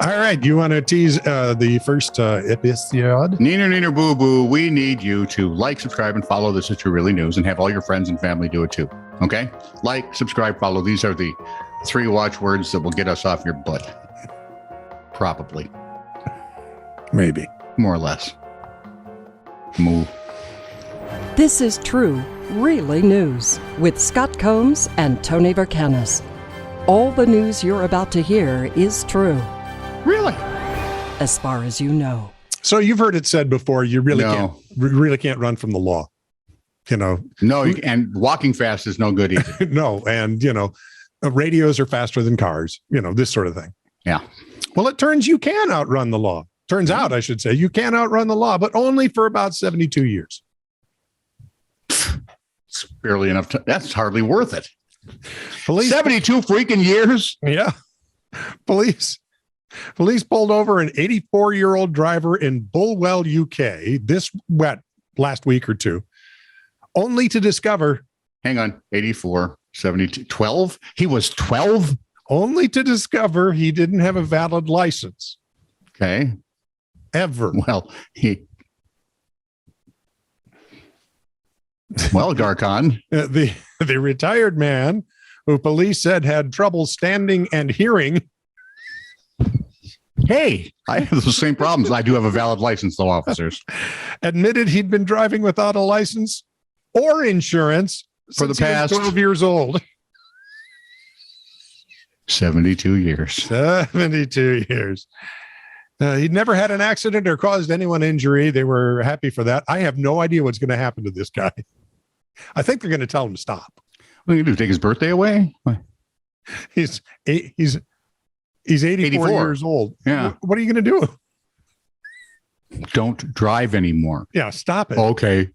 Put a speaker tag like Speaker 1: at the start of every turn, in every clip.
Speaker 1: All right, you want to tease the first episode?
Speaker 2: Neener, boo boo, we need you to like, subscribe, and follow This Is True Really News, and have all your friends and family do it too. Okay? Like, subscribe, follow. These are the 3 watchwords that will get us off your butt. Probably.
Speaker 1: Maybe.
Speaker 2: More or less. Moo.
Speaker 3: This is True Really News with Scott Combs and Tony Vercanis. All the news you're about to hear is true.
Speaker 2: Really?
Speaker 3: As far as you know.
Speaker 1: So you've heard it said before, you really can't run from the law. You know.
Speaker 2: No, and walking fast is no good either.
Speaker 1: No, and radios are faster than cars, this sort of thing.
Speaker 2: Yeah.
Speaker 1: Well, it turns you can outrun the law. Turns out, I should say, you can outrun the law, but only for about 72 years.
Speaker 2: It's barely enough. That's hardly worth it.
Speaker 1: Police,
Speaker 2: 72 freaking years?
Speaker 1: Yeah. Police pulled over an 84-year-old driver in Bulwell, UK, last week or two, only to discover...
Speaker 2: Hang on, 84, 72, 12? He was 12?
Speaker 1: Only to discover he didn't have a valid license.
Speaker 2: Okay.
Speaker 1: Ever.
Speaker 2: Well, Garcon.
Speaker 1: The retired man, who police said had trouble standing and hearing...
Speaker 2: Hey, I have the same problems. I do have a valid license, though, officers.
Speaker 1: Admitted he'd been driving without a license or insurance
Speaker 2: for the past
Speaker 1: 12 years old.
Speaker 2: 72 years.
Speaker 1: 72 years. He'd never had an accident or caused anyone injury. They were happy for that. I have no idea what's going to happen to this guy. I think they're going to tell him to stop.
Speaker 2: What are you going to do? Take his birthday away?
Speaker 1: He's 84 years old.
Speaker 2: Yeah.
Speaker 1: What are you going to do?
Speaker 2: Don't drive anymore.
Speaker 1: Yeah, stop it.
Speaker 2: Okay.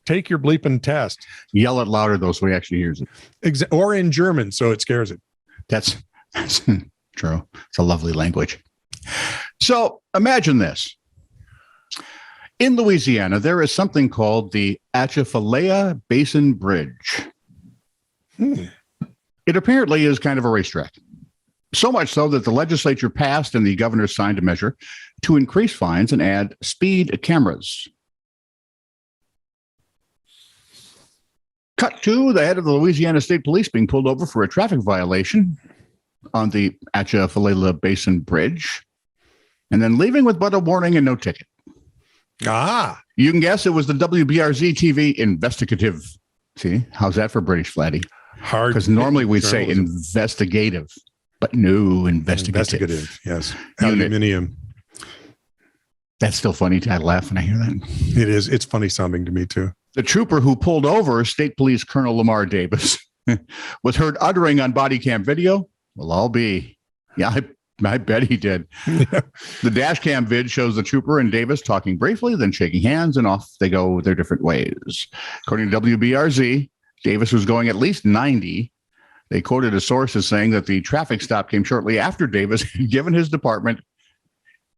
Speaker 1: Take your bleeping test.
Speaker 2: Yell it louder, though, so he actually hears it.
Speaker 1: Or in German, so it scares it.
Speaker 2: That's true. It's a lovely language. So imagine this. In Louisiana, there is something called the Atchafalaya Basin Bridge. It apparently is kind of a racetrack. So much so that the legislature passed and the governor signed a measure to increase fines and add speed cameras. Cut to the head of the Louisiana State Police being pulled over for a traffic violation on the Atchafalaya Basin Bridge, and then leaving with but a warning and no ticket. You can guess it was the WBRZ TV investigative. See, how's that for British, Flatty?
Speaker 1: Hard.
Speaker 2: Because normally we'd say investigative. But no, investigative.
Speaker 1: Yes. Aluminium.
Speaker 2: That's still funny. I laugh when I hear that.
Speaker 1: It is. It's funny sounding to me, too.
Speaker 2: The trooper who pulled over State Police Colonel Lamar Davis was heard uttering on body cam video. Well, I'll be. Yeah, I bet he did. Yeah. The dash cam vid shows the trooper and Davis talking briefly, then shaking hands, and off they go their different ways. According to WBRZ, Davis was going at least 90. They quoted a source as saying that the traffic stop came shortly after Davis had given his department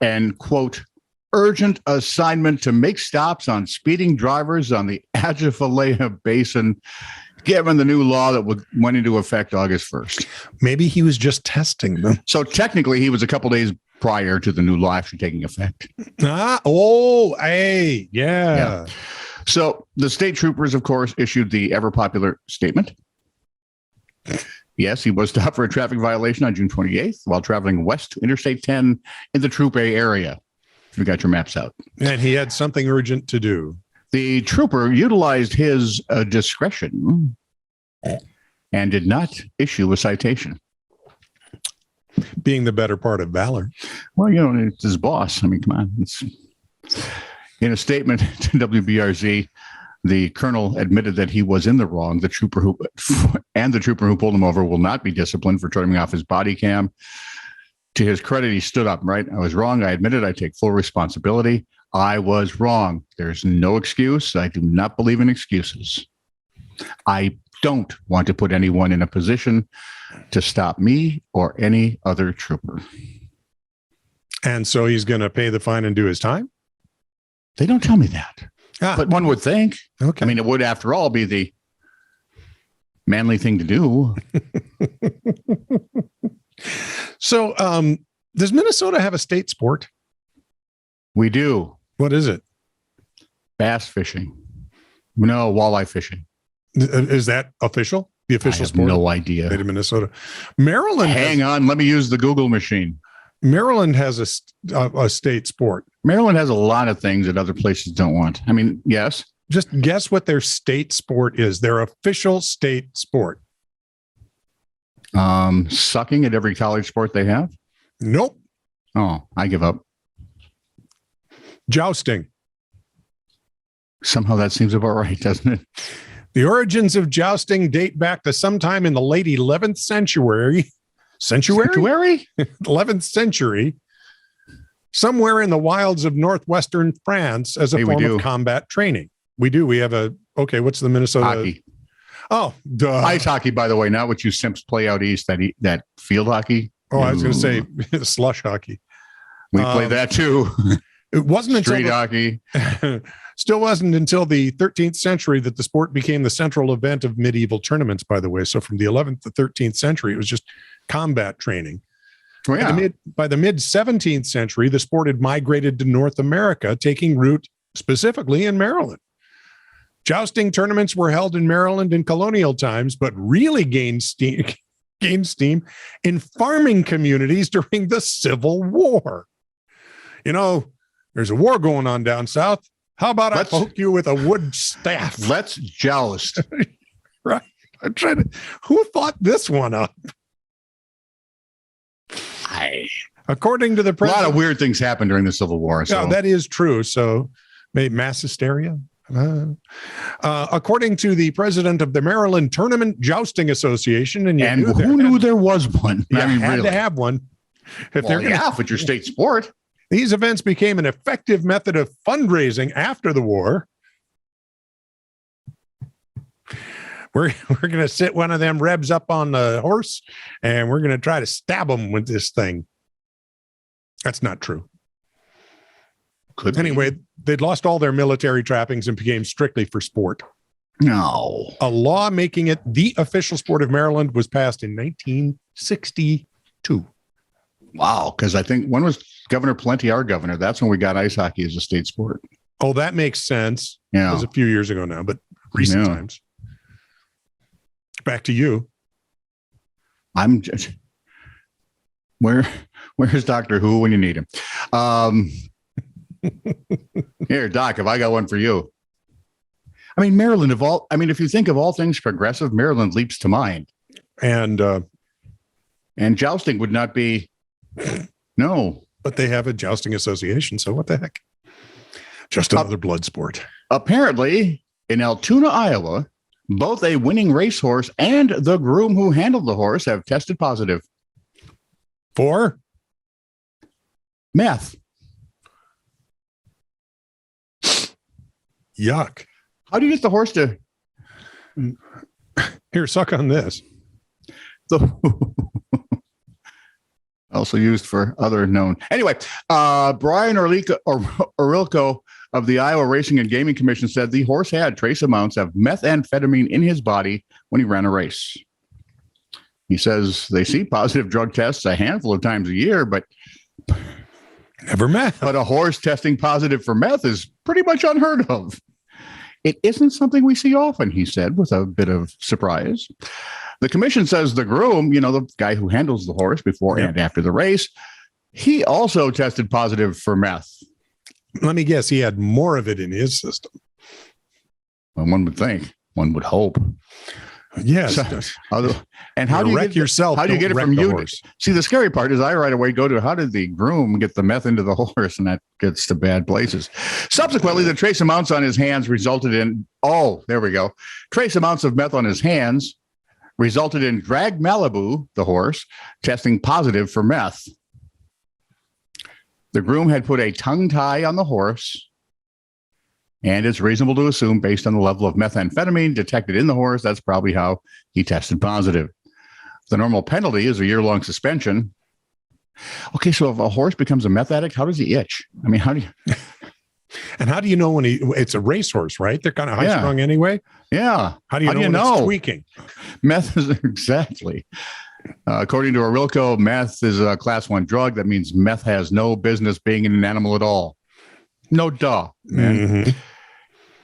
Speaker 2: an, quote, urgent assignment to make stops on speeding drivers on the Atchafalaya Basin, given the new law that went into effect August 1st.
Speaker 1: Maybe he was just testing them.
Speaker 2: So technically, he was a couple days prior to the new law actually taking effect.
Speaker 1: Yeah.
Speaker 2: So the state troopers, of course, issued the ever popular statement. Yes, he was stopped for a traffic violation on June 28th while traveling west to Interstate 10 in the Troop A area. If you got your maps out.
Speaker 1: And he had something urgent to do.
Speaker 2: The trooper utilized his discretion and did not issue a citation.
Speaker 1: Being the better part of valor.
Speaker 2: Well, it's his boss. I mean, come on. In a statement to WBRZ, the colonel admitted that he was in the wrong. The trooper who pulled him over will not be disciplined for turning off his body cam. To his credit, he stood up, right? I was wrong. I admit it. I take full responsibility. I was wrong. There's no excuse. I do not believe in excuses. I don't want to put anyone in a position to stop me or any other trooper.
Speaker 1: And so he's going to pay the fine and do his time?
Speaker 2: They don't tell me that. But one would think.
Speaker 1: Okay.
Speaker 2: I mean, it would, after all, be the manly thing to do.
Speaker 1: So Does Minnesota have a state sport?
Speaker 2: We do.
Speaker 1: What is it?
Speaker 2: Bass fishing. No, walleye fishing.
Speaker 1: Is that official? The official
Speaker 2: I have
Speaker 1: sport?
Speaker 2: no idea.
Speaker 1: State of Minnesota. Maryland.
Speaker 2: Hang on. Let me use the Google machine.
Speaker 1: Maryland has a state sport.
Speaker 2: Maryland has a lot of things that other places don't want. I mean, yes.
Speaker 1: Just guess what their state sport is. Their official state sport.
Speaker 2: Sucking at every college sport they have.
Speaker 1: Nope.
Speaker 2: Oh, I give up.
Speaker 1: Jousting.
Speaker 2: Somehow that seems about right, doesn't it?
Speaker 1: The origins of jousting date back to sometime in the late 11th century.
Speaker 2: Sanctuary?
Speaker 1: 11th century. Somewhere in the wilds of northwestern France as a form of combat training. We do. We have what's the Minnesota?
Speaker 2: Hockey.
Speaker 1: Oh, duh.
Speaker 2: Ice hockey, by the way, not what you simps play out east, that field hockey.
Speaker 1: Oh, I was going to say slush hockey.
Speaker 2: We play that too.
Speaker 1: It wasn't
Speaker 2: Street hockey.
Speaker 1: Still wasn't until the 13th century that the sport became the central event of medieval tournaments, by the way. So from the 11th to 13th century, it was just combat training.
Speaker 2: Oh, yeah.
Speaker 1: By the mid 17th century, the sport had migrated to North America, taking root specifically in Maryland. Jousting tournaments were held in Maryland in colonial times, but really gained steam in farming communities during the Civil War. You know, there's a war going on down south. How about I poke you with a wood staff?
Speaker 2: Let's joust.
Speaker 1: Right. I'm trying to. Who thought this one up? According to the president,
Speaker 2: a lot of weird things happened during the Civil War. So.
Speaker 1: No, that is true. So, maybe mass hysteria. According to the president of the Maryland Tournament Jousting Association, and
Speaker 2: who knew there was one?
Speaker 1: I mean, had to have one.
Speaker 2: If it's your state sport.
Speaker 1: These events became an effective method of fundraising after the war. We're going to sit one of them rebs up on the horse, and we're going to try to stab them with this thing. That's not true. Anyway, they'd lost all their military trappings and became strictly for sport.
Speaker 2: No.
Speaker 1: A law making it the official sport of Maryland was passed in 1962.
Speaker 2: Wow, because I think when was Governor Plenty our governor? That's when we got ice hockey as a state sport.
Speaker 1: Oh, that makes sense.
Speaker 2: Yeah.
Speaker 1: It was a few years ago now, but recent times. Back to you.
Speaker 2: I'm just where's Doctor Who when you need him? Here, Doc, have I got one for you? I mean, Maryland if you think of all things progressive, Maryland leaps to mind.
Speaker 1: And
Speaker 2: jousting would not be no.
Speaker 1: But they have a jousting association, so what the heck? Just another blood sport.
Speaker 2: Apparently, in Altoona, Iowa, both a winning racehorse and the groom who handled the horse have tested positive
Speaker 1: for
Speaker 2: meth.
Speaker 1: Yuck.
Speaker 2: How do you get the horse to...
Speaker 1: Here, suck on this.
Speaker 2: Also used for other known. Anyway, Brian Orilko of the Iowa Racing and Gaming Commission said the horse had trace amounts of methamphetamine in his body when he ran a race. He says they see positive drug tests a handful of times a year, but
Speaker 1: never meth.
Speaker 2: But a horse testing positive for meth is pretty much unheard of. It isn't something we see often, he said, with a bit of surprise. The commission says the groom, the guy who handles the horse before and after the race, he also tested positive for meth.
Speaker 1: Let me guess, he had more of it in his system.
Speaker 2: Well, one would think, one would hope.
Speaker 1: Yes.
Speaker 2: And how do you get
Speaker 1: yourself?
Speaker 2: How do you get it from you? See, the scary part is I right away go to how did the groom get the meth into the horse, and that gets to bad places. Subsequently, the trace amounts on his hands resulted in trace amounts of meth on his hands resulted in Drag Malibu, the horse, testing positive for meth. The groom had put a tongue tie on the horse, and it's reasonable to assume, based on the level of methamphetamine detected in the horse, that's probably how he tested positive. The normal penalty is a year-long suspension. Okay, so if a horse becomes a meth addict, how does he itch? I mean, how do you...
Speaker 1: And how do you know when it's a racehorse, right? They're kind of high-strung anyway.
Speaker 2: Yeah.
Speaker 1: How do you know when it's tweaking?
Speaker 2: Meth is exactly. According to Arilco, meth is a class 1 drug. That means meth has no business being in an animal at all. No duh, man.
Speaker 1: Mm-hmm.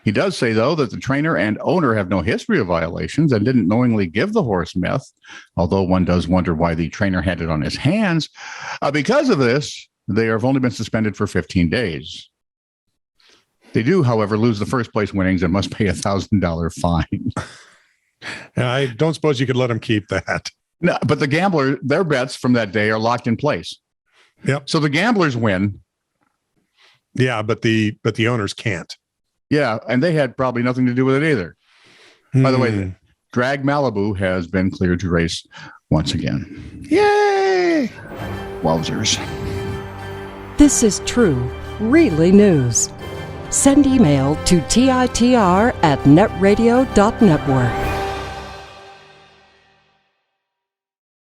Speaker 2: He does say, though, that the trainer and owner have no history of violations and didn't knowingly give the horse meth, although one does wonder why the trainer had it on his hands. Because of this, they have only been suspended for 15 days. They do, however, lose the first place winnings and must pay a $1,000 fine.
Speaker 1: I don't suppose you could let them keep that.
Speaker 2: No, but the gambler, their bets from that day are locked in place.
Speaker 1: Yep.
Speaker 2: So the gamblers win.
Speaker 1: Yeah, but the owners can't.
Speaker 2: Yeah, and they had probably nothing to do with it either. By the way, the Drag Malibu has been cleared to race once again.
Speaker 1: Yay!
Speaker 2: Wowzers.
Speaker 3: This is true, really news. Send email to titr@netradio.network.